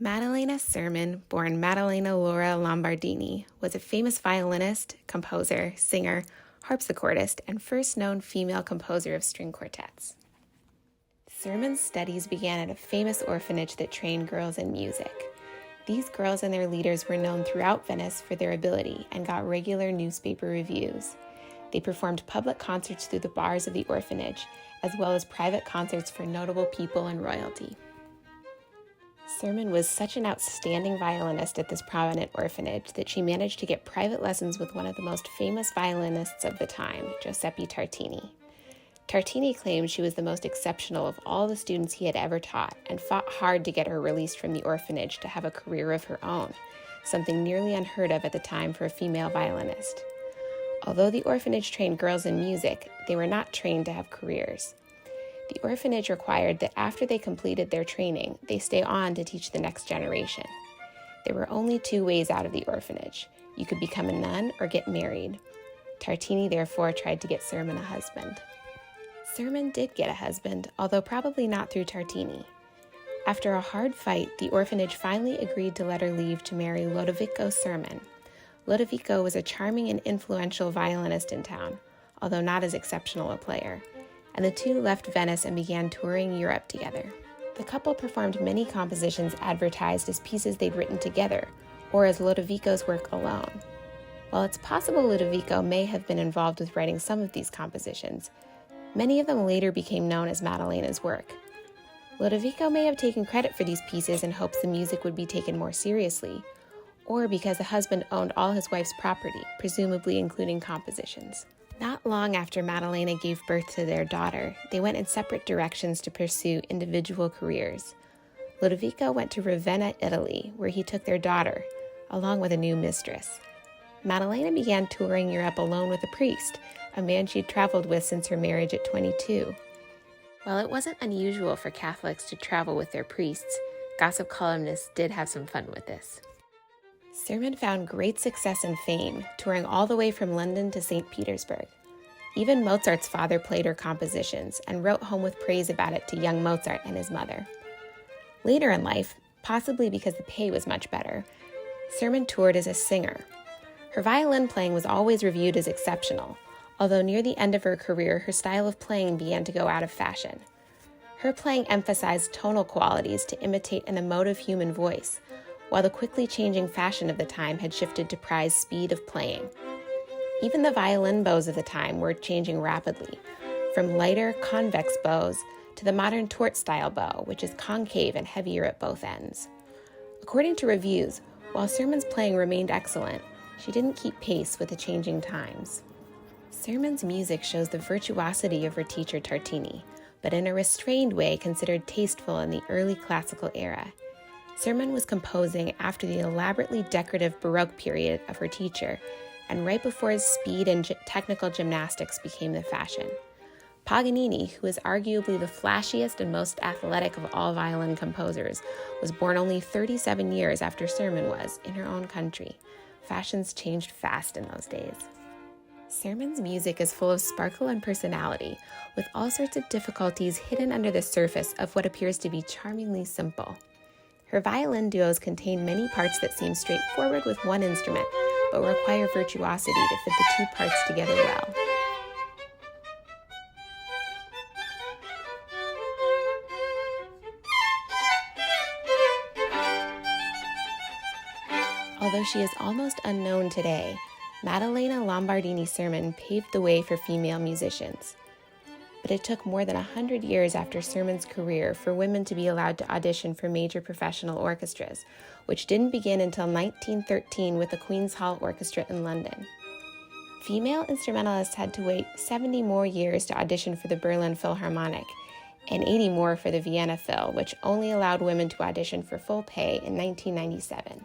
Maddalena Sirmen, born Maddalena Laura Lombardini, was a famous violinist, composer, singer, harpsichordist, and first known female composer of string quartets. Sirmen's studies began at a famous orphanage that trained girls in music. These girls and their leaders were known throughout Venice for their ability and got regular newspaper reviews. They performed public concerts through the bars of the orphanage, as well as private concerts for notable people and royalty. Sirmen was such an outstanding violinist at this prominent orphanage that she managed to get private lessons with one of the most famous violinists of the time, Giuseppe Tartini. Tartini claimed she was the most exceptional of all the students he had ever taught and fought hard to get her released from the orphanage to have a career of her own, something nearly unheard of at the time for a female violinist. Although the orphanage trained girls in music, they were not trained to have careers. The orphanage required that after they completed their training, they stay on to teach the next generation. There were only two ways out of the orphanage. You could become a nun or get married. Tartini therefore tried to get Sirmen a husband. Sirmen did get a husband, although probably not through Tartini. After a hard fight, the orphanage finally agreed to let her leave to marry Lodovico Sirmen. Lodovico was a charming and influential violinist in town, although not as exceptional a player, and the two left Venice and began touring Europe together. The couple performed many compositions advertised as pieces they'd written together, or as Lodovico's work alone. While it's possible Lodovico may have been involved with writing some of these compositions, many of them later became known as Maddalena's work. Lodovico may have taken credit for these pieces in hopes the music would be taken more seriously, or because the husband owned all his wife's property, presumably including compositions. Not long after Maddalena gave birth to their daughter, they went in separate directions to pursue individual careers. Lodovico went to Ravenna, Italy, where he took their daughter, along with a new mistress. Maddalena began touring Europe alone with a priest, a man she'd traveled with since her marriage at 22. While it wasn't unusual for Catholics to travel with their priests, gossip columnists did have some fun with this. Sirmen found great success and fame, touring all the way from London to St. Petersburg. Even Mozart's father played her compositions and wrote home with praise about it to young Mozart and his mother. Later in life, possibly because the pay was much better, Sirmen toured as a singer. Her violin playing was always reviewed as exceptional, although near the end of her career, her style of playing began to go out of fashion. Her playing emphasized tonal qualities to imitate an emotive human voice, while the quickly changing fashion of the time had shifted to prize speed of playing. Even the violin bows of the time were changing rapidly, from lighter, convex bows to the modern torte-style bow, which is concave and heavier at both ends. According to reviews, while Sirmen's playing remained excellent, she didn't keep pace with the changing times. Sirmen's music shows the virtuosity of her teacher Tartini, but in a restrained way considered tasteful in the early classical era. Sirmen was composing after the elaborately decorative Baroque period of her teacher, and right before speed and technical gymnastics became the fashion. Paganini, who is arguably the flashiest and most athletic of all violin composers, was born only 37 years after Sirmen was, in her own country. Fashions changed fast in those days. Sirmen's music is full of sparkle and personality, with all sorts of difficulties hidden under the surface of what appears to be charmingly simple. Her violin duos contain many parts that seem straightforward with one instrument, but require virtuosity to fit the two parts together well. Although she is almost unknown today, Maddalena Lombardini Sirmen paved the way for female musicians. But it took more than 100 years after Sirmen's career for women to be allowed to audition for major professional orchestras, which didn't begin until 1913 with the Queen's Hall Orchestra in London. Female instrumentalists had to wait 70 more years to audition for the Berlin Philharmonic, and 80 more for the Vienna Phil, which only allowed women to audition for full pay in 1997.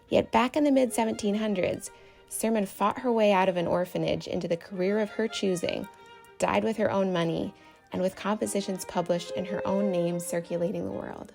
Yet back in the mid-1700s, Sirmen fought her way out of an orphanage into the career of her choosing, died with her own money, and with compositions published in her own name circulating the world.